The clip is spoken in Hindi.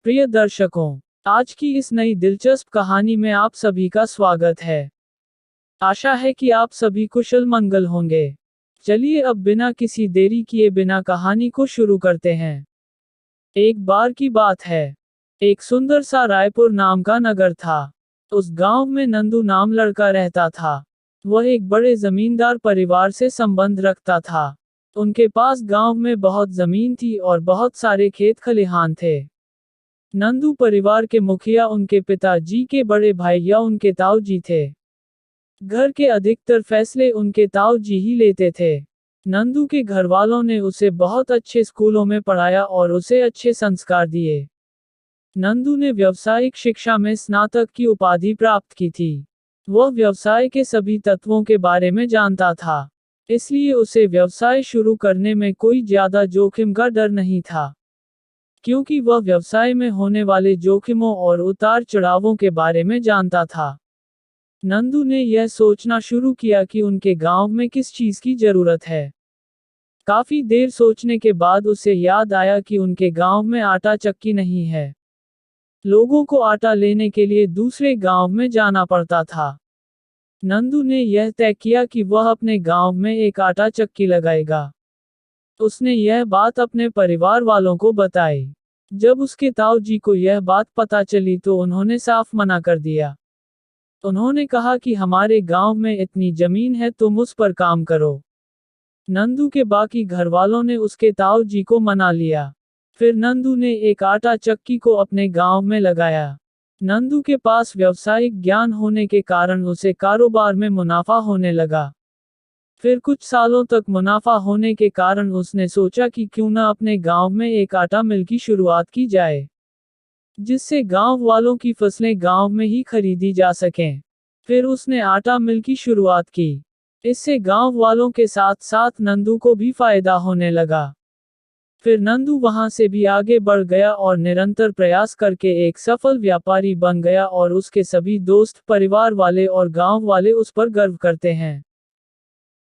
प्रिय दर्शकों, आज की इस नई दिलचस्प कहानी में आप सभी का स्वागत है। आशा है कि आप सभी कुशल मंगल होंगे। चलिए अब बिना किसी देरी किए बिना कहानी को शुरू करते हैं। एक बार की बात है। एक सुंदर सा रायपुर नाम का नगर था। उस गांव में नंदू नाम लड़का रहता था। वह एक बड़े जमींदार परिवार से संबंध रखता था। उनके पास गांव में बहुत जमीन थी और बहुत सारे खेत खलिहान थे। नंदू परिवार के मुखिया उनके पिताजी के बड़े भाई या उनके ताऊ जी थे। घर के अधिकतर फैसले उनके ताऊ जी ही लेते थे। नंदू के घर वालों ने उसे बहुत अच्छे स्कूलों में पढ़ाया और उसे अच्छे संस्कार दिए। नंदू ने व्यावसायिक शिक्षा में स्नातक की उपाधि प्राप्त की थी। वह व्यवसाय के सभी तत्वों के बारे में जानता था, इसलिए उसे व्यवसाय शुरू करने में कोई ज्यादा जोखिम का डर नहीं था, क्योंकि वह व्यवसाय में होने वाले जोखिमों और उतार चढ़ावों के बारे में जानता था। नंदू ने यह सोचना शुरू किया कि उनके गांव में किस चीज की जरूरत है। काफी देर सोचने के बाद उसे याद आया कि उनके गांव में आटा चक्की नहीं है। लोगों को आटा लेने के लिए दूसरे गांव में जाना पड़ता था। नंदू ने यह तय किया कि वह अपने गांव में एक आटा चक्की लगाएगा। उसने यह बात अपने परिवार वालों को बताई। जब उसके ताऊ जी को यह बात पता चली तो उन्होंने साफ मना कर दिया। उन्होंने कहा कि हमारे गांव में इतनी जमीन है, तुम उस पर काम करो। नंदू के बाकी घर वालों ने उसके ताऊ जी को मना लिया। फिर नंदू ने एक आटा चक्की को अपने गांव में लगाया। नंदू के पास व्यावसायिक ज्ञान होने के कारण उसे कारोबार में मुनाफा होने लगा। फिर कुछ सालों तक मुनाफा होने के कारण उसने सोचा कि क्यों न अपने गांव में एक आटा मिल की शुरुआत की जाए, जिससे गांव वालों की फसलें गांव में ही खरीदी जा सकें। फिर उसने आटा मिल की शुरुआत की। इससे गांव वालों के साथ साथ नंदू को भी फायदा होने लगा। फिर नंदू वहां से भी आगे बढ़ गया और निरंतर प्रयास करके एक सफल व्यापारी बन गया और उसके सभी दोस्त, परिवार वाले और गांव वाले उस पर गर्व करते हैं।